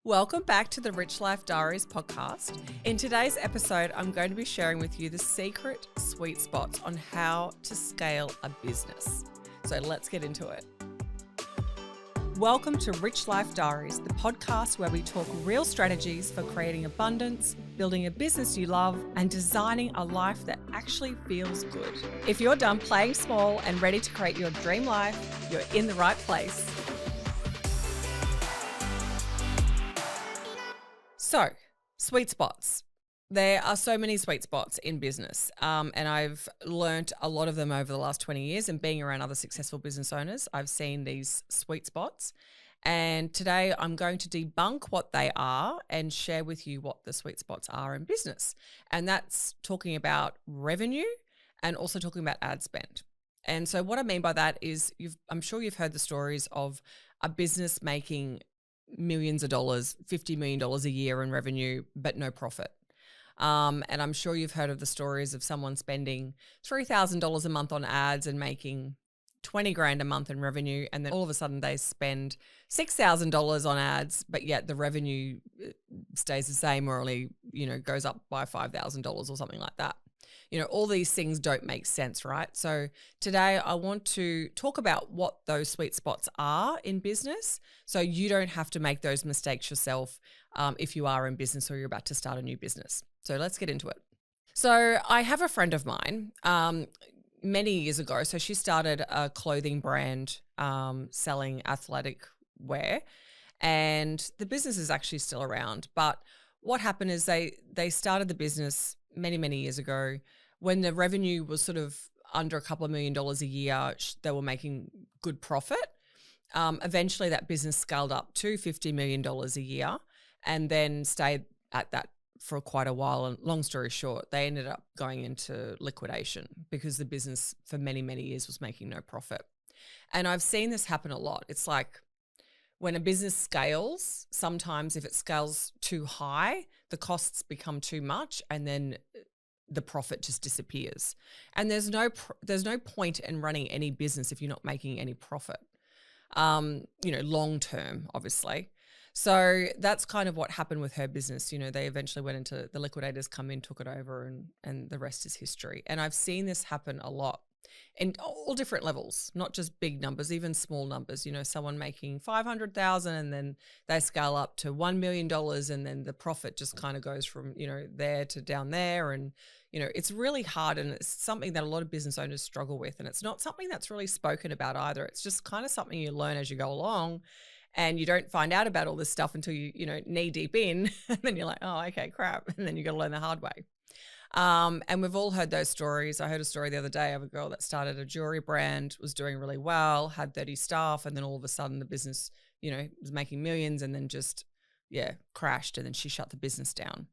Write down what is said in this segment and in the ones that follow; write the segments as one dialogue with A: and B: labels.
A: Welcome back to the Rich Life Diaries podcast. In today's episode, I'm going to be sharing with you the secret sweet spots on how to scale a business. So let's get into it. Welcome to Rich Life Diaries, the podcast where we talk real strategies for creating abundance, building a business you love, and designing a life that actually feels good. If you're done playing small and ready to create your dream life, you're in the right place. So, sweet spots. There are so many sweet spots in business, and I've learnt a lot of them over the last 20 years, and being around other successful business owners, I've seen these sweet spots. And today I'm going to debunk what they are and share with you what the sweet spots are in business. And that's talking about revenue and also talking about ad spend. And so what I mean by that is I'm sure you've heard the stories of a business making millions of dollars, $50 million a year in revenue, but no profit. And I'm sure you've heard of the stories of someone spending $3,000 a month on ads and making 20 grand a month in revenue. And then all of a sudden they spend $6,000 on ads, but yet the revenue stays the same or only, goes up by $5,000 or something like that. All these things don't make sense, right? So today I want to talk about what those sweet spots are in business so you don't have to make those mistakes yourself if you are in business or you're about to start a new business. So let's get into it. So I have a friend of mine many years ago. So she started a clothing brand selling athletic wear, and the business is actually still around. But what happened is they started the business many years ago when the revenue was sort of under a couple of $1 million a year. They were making good profit. Eventually that business scaled up to $50 million a year and then stayed at that for quite a while. And long story short, they ended up going into liquidation because the business for many years was making no profit. And I've seen this happen a lot. It's like when a business scales, sometimes if it scales too high, the costs become too much and then the profit just disappears. And there's no point in running any business if you're not making any profit, long term, obviously. So that's kind of what happened with her business. They eventually went into the liquidators, come in, took it over, and the rest is history. And I've seen this happen a lot in all different levels, not just big numbers, even small numbers. Someone making 500,000 and then they scale up to $1 million and then the profit just kind of goes from, there to down there. And, it's really hard, and it's something that a lot of business owners struggle with. And it's not something that's really spoken about either. It's just kind of something you learn as you go along. And you don't find out about all this stuff until you knee deep in, and then you're like, oh, okay, crap. And then you got to learn the hard way. And we've all heard those stories. I heard a story the other day of a girl that started a jewelry brand, was doing really well, had 30 staff, and then all of a sudden the business, was making millions and then just, crashed, and then she shut the business down.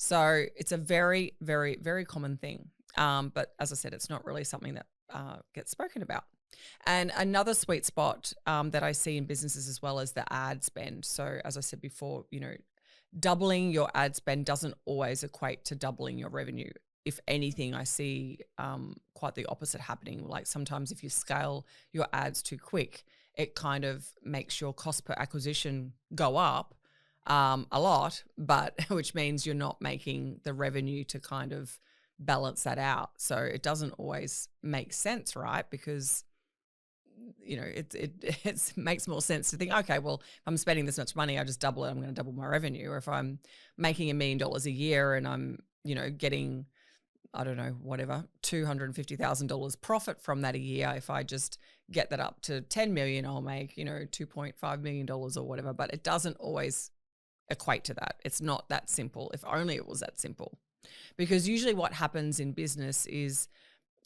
A: So it's a very, very, very common thing. But as I said, it's not really something that gets spoken about. And another sweet spot that I see in businesses as well is the ad spend. So as I said before, doubling your ad spend doesn't always equate to doubling your revenue. If anything, I see quite the opposite happening. Like sometimes if you scale your ads too quick, it kind of makes your cost per acquisition go up a lot, but which means you're not making the revenue to kind of balance that out. So it doesn't always make sense, right? Because it makes more sense to think, okay, well, if I'm spending this much money, I just double it. I'm going to double my revenue. Or if I'm making $1 million a year and I'm, getting, I don't know, whatever, $250,000 profit from that a year. If I just get that up to 10 million, I'll make, $2.5 million or whatever. But it doesn't always equate to that. It's not that simple. If only it was that simple. Because usually what happens in business is,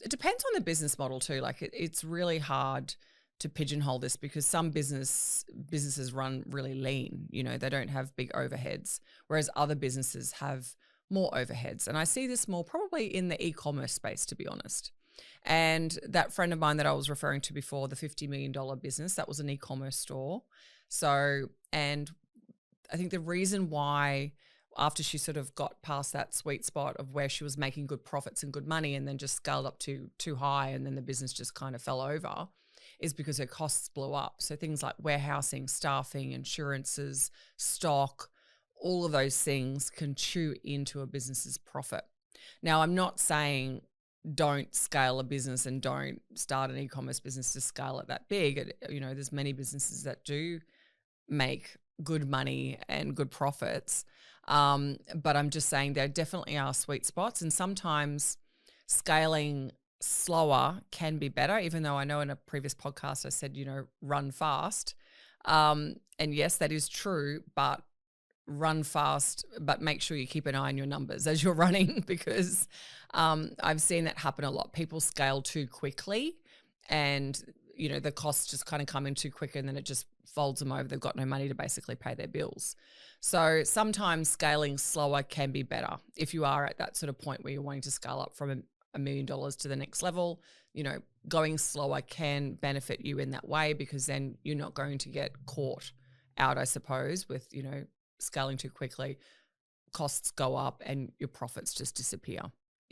A: it depends on the business model too. Like it's really hard to pigeonhole this because some businesses run really lean. They don't have big overheads, whereas other businesses have more overheads. And I see this more probably in the e-commerce space, to be honest. And that friend of mine that I was referring to before, the $50 million business, that was an e-commerce store. So, and I think the reason why after she sort of got past that sweet spot of where she was making good profits and good money and then just scaled up too high and then the business just kind of fell over, is because her costs blew up. So things like warehousing, staffing, insurances, stock, all of those things can chew into a business's profit. Now, I'm not saying don't scale a business and don't start an e-commerce business to scale it that big. There's many businesses that do make good money and good profits. But I'm just saying there definitely are sweet spots, and sometimes scaling slower can be better, even though I know in a previous podcast I said, run fast. And yes, that is true, but run fast, but make sure you keep an eye on your numbers as you're running, because I've seen that happen a lot. People scale too quickly and, the costs just kind of come in too quick, and then it just folds them over. They've got no money to basically pay their bills. So sometimes scaling slower can be better if you are at that sort of point where you're wanting to scale up from $1 million to the next level. Going slower can benefit you in that way, because then you're not going to get caught out, I suppose, with, scaling too quickly. Costs go up and your profits just disappear.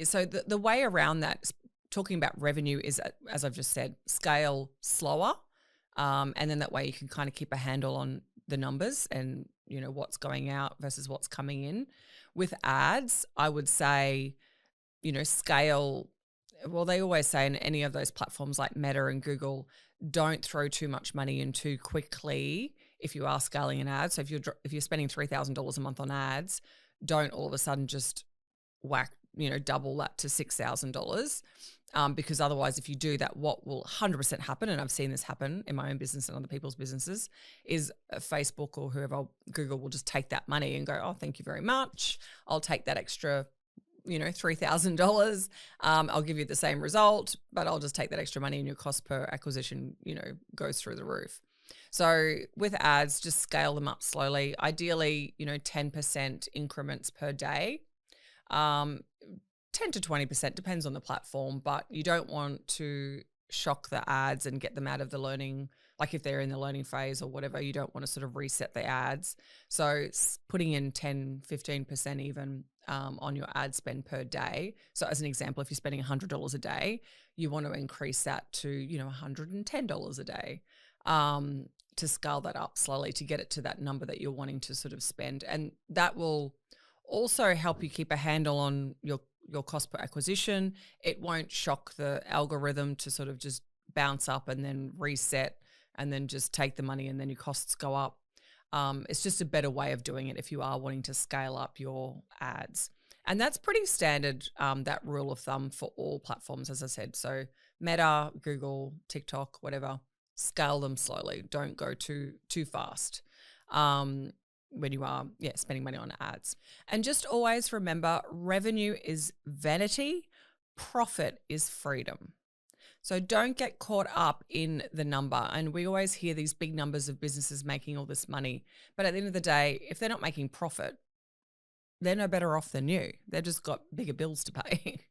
A: So the way around that, talking about revenue, is, as I've just said, scale slower. And then that way you can kind of keep a handle on the numbers and, what's going out versus what's coming in. With ads, I would say, scale. Well, they always say in any of those platforms like Meta and Google, don't throw too much money in too quickly if you are scaling an ad. So if you're spending $3,000 a month on ads, don't all of a sudden just whack, double that to $6,000. Because otherwise, if you do that, what will 100% happen, and I've seen this happen in my own business and other people's businesses, is Facebook or whoever, Google, will just take that money and go, oh, thank you very much. I'll take that extra, $3,000. I'll give you the same result, but I'll just take that extra money, and your cost per acquisition, goes through the roof. So with ads, just scale them up slowly. Ideally, 10% increments per day. 10 to 20%, depends on the platform, but you don't want to shock the ads and get them out of the learning. Like if they're in the learning phase or whatever, you don't want to sort of reset the ads. So putting in 10, 15% even on your ad spend per day. So as an example, if you're spending $100 a day, you want to increase that to, $110 a day, to scale that up slowly to get it to that number that you're wanting to sort of spend. And that will also help you keep a handle on your cost per acquisition. It won't shock the algorithm to sort of just bounce up and then reset and then just take the money and then your costs go up. It's just a better way of doing it if you are wanting to scale up your ads. And that's pretty standard, that rule of thumb for all platforms, as I said. So Meta, Google, TikTok, whatever, scale them slowly. Don't go too fast. When you are spending money on ads. And just always remember, revenue is vanity, profit is freedom. So don't get caught up in the number. And we always hear these big numbers of businesses making all this money, but at the end of the day, if they're not making profit, they're no better off than you. They've just got bigger bills to pay.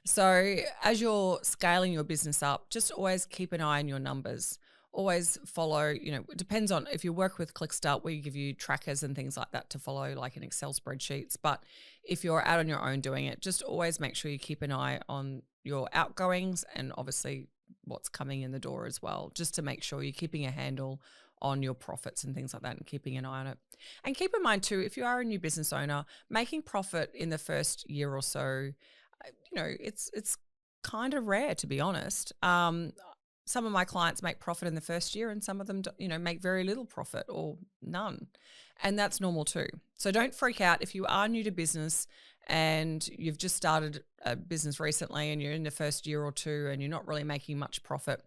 A: So as you're scaling your business up, just always keep an eye on your numbers. Always follow, it depends on if you work with ClickStart, we give you trackers and things like that to follow, like in Excel spreadsheets. But if you're out on your own doing it, just always make sure you keep an eye on your outgoings and obviously what's coming in the door as well, just to make sure you're keeping a handle on your profits and things like that and keeping an eye on it. And keep in mind too, if you are a new business owner, making profit in the first year or so, it's kind of rare, to be honest. Some of my clients make profit in the first year and some of them, make very little profit or none. And that's normal too. So don't freak out if you are new to business and you've just started a business recently and you're in the first year or two and you're not really making much profit.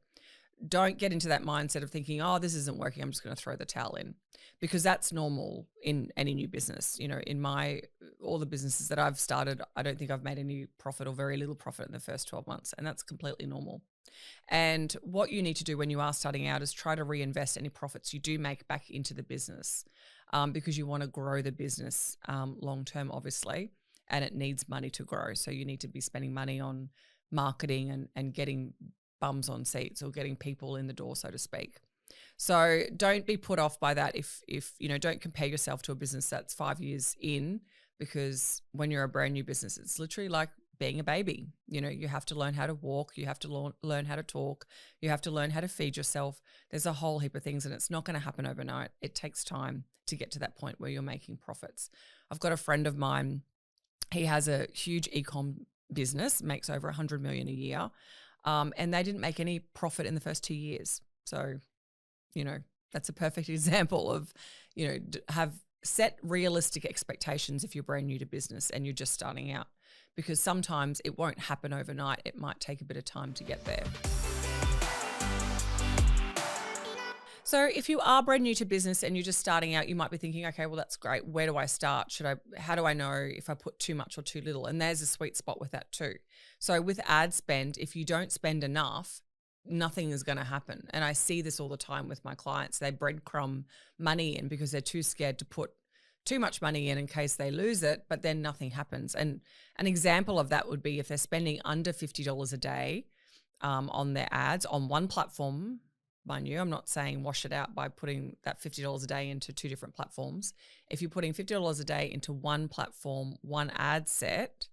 A: Don't get into that mindset of thinking, oh, this isn't working, I'm just going to throw the towel in, because that's normal in any new business. In all the businesses that I've started, I don't think I've made any profit or very little profit in the first 12 months, and that's completely normal. And what you need to do when you are starting out is try to reinvest any profits you do make back into the business, because you want to grow the business long term, obviously, and it needs money to grow. So you need to be spending money on marketing and getting bums on seats or getting people in the door, so to speak. So don't be put off by that if don't compare yourself to a business that's 5 years in, because when you're a brand new business, it's literally like being a baby. You have to learn how to walk, you have to learn how to talk, you have to learn how to feed yourself. There's a whole heap of things, and it's not going to happen overnight. It takes time to get to that point where you're making profits. I've got a friend of mine, he has a huge e-com business, makes over 100 million a year, and they didn't make any profit in the first 2 years. So, that's a perfect example of, have set realistic expectations if you're brand new to business and you're just starting out, because sometimes it won't happen overnight. It might take a bit of time to get there. So if you are brand new to business and you're just starting out, you might be thinking, okay, well, that's great. Where do I start? How do I know if I put too much or too little? And there's a sweet spot with that too. So with ad spend, if you don't spend enough, nothing is going to happen. And I see this all the time with my clients. They breadcrumb money in because they're too scared to put too much money in case they lose it, but then nothing happens. And an example of that would be if they're spending under $50 a day on their ads on one platform. Mind you, I'm not saying wash it out by putting that $50 a day into two different platforms. If you're putting $50 a day into one platform, one ad set,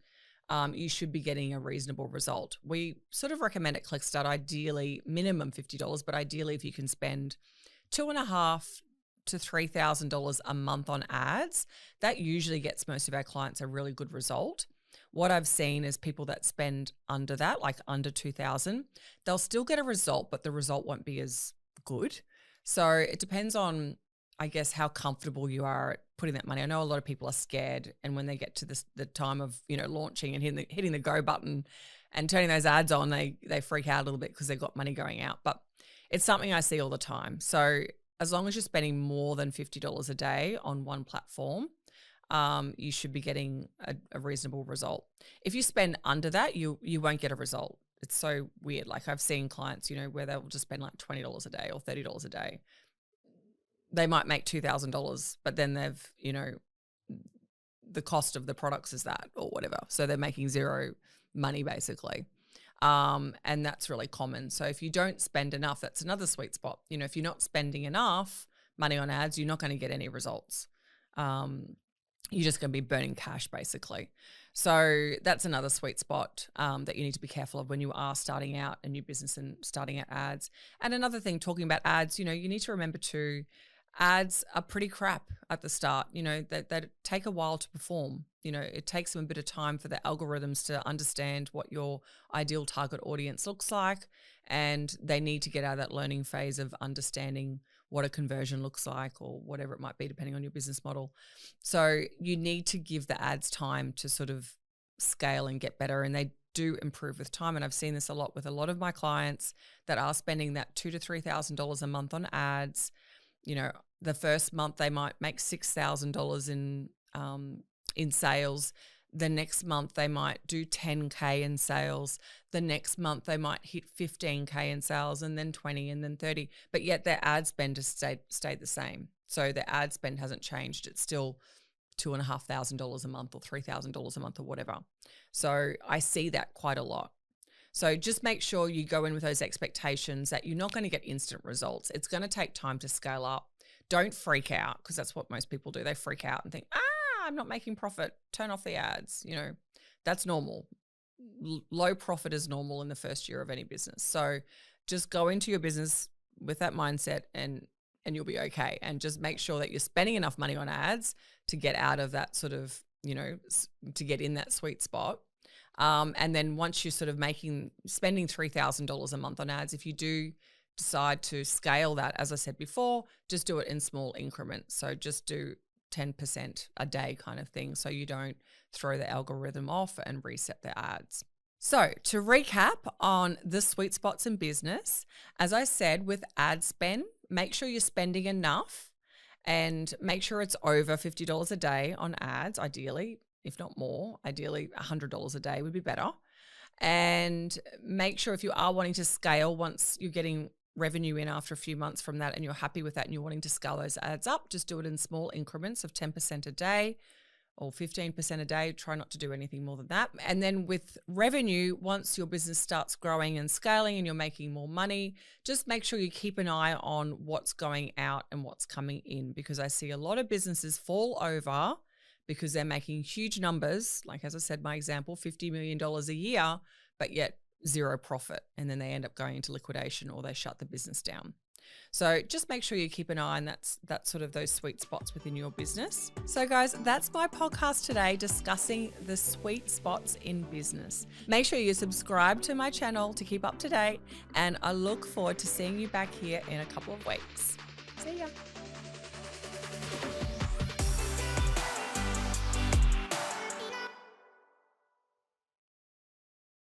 A: you should be getting a reasonable result. We sort of recommend at ClickStart ideally minimum $50, but ideally if you can spend $2,500 to $3,000 a month on ads, that usually gets most of our clients a really good result. What I've seen is people that spend under that, like under 2,000, they'll still get a result, but the result won't be as good. So it depends on, I guess, how comfortable you are at putting that money. I know a lot of people are scared, and when they get to the time of launching and hitting the go button and turning those ads on, they freak out a little bit because they've got money going out. But it's something I see all the time. So as long as you're spending more than $50 a day on one platform, you should be getting a reasonable result. If you spend under that, you won't get a result. It's so weird. Like I've seen clients, where they'll just spend like $20 a day or $30 a day. They might make $2,000, but then they've, the cost of the products is that or whatever. So they're making zero money basically. And that's really common. So if you don't spend enough, that's another sweet spot. If you're not spending enough money on ads, you're not going to get any results. You're just going to be burning cash basically. So that's another sweet spot that you need to be careful of when you are starting out a new business and starting out ads. And another thing, talking about ads, you need to remember too, ads are pretty crap at the start, that take a while to perform. It takes them a bit of time for the algorithms to understand what your ideal target audience looks like. And they need to get out of that learning phase of understanding what a conversion looks like or whatever it might be, depending on your business model. So you need to give the ads time to sort of scale and get better. And they do improve with time. And I've seen this a lot with a lot of my clients that are spending that $2,000 to $3,000 a month on ads. The first month they might make $6,000 in sales. The next month they might do 10K in sales. The next month they might hit 15K in sales, and then 20 and then 30. But yet their ad spend has stayed the same. So their ad spend hasn't changed. It's still $2,500 a month or $3,000 a month or whatever. So I see that quite a lot. So just make sure you go in with those expectations that you're not going to get instant results. It's going to take time to scale up. Don't freak out, because that's what most people do. They freak out and think, I'm not making profit. Turn off the ads. That's normal. Low profit is normal in the first year of any business. So just go into your business with that mindset and you'll be okay. And just make sure that you're spending enough money on ads to get out of that sort of, to get in that sweet spot. And then once you're sort of spending $3,000 a month on ads, if you do decide to scale that, as I said before, just do it in small increments. So just do 10% a day kind of thing, so you don't throw the algorithm off and reset the ads. So to recap on the sweet spots in business, as I said, with ad spend, make sure you're spending enough and make sure it's over $50 a day on ads, ideally, if not more. Ideally, $100 a day would be better. And make sure if you are wanting to scale, once you're getting revenue in after a few months from that and you're happy with that and you're wanting to scale those ads up, just do it in small increments of 10% a day or 15% a day. Try not to do anything more than that. And then with revenue, once your business starts growing and scaling and you're making more money, just make sure you keep an eye on what's going out and what's coming in, because I see a lot of businesses fall over because they're making huge numbers. Like, as I said, my example, $50 million a year, but yet zero profit. And then they end up going into liquidation or they shut the business down. So just make sure you keep an eye on that sort of those sweet spots within your business. So guys, that's my podcast today discussing the sweet spots in business. Make sure you subscribe to my channel to keep up to date, and I look forward to seeing you back here in a couple of weeks. See ya.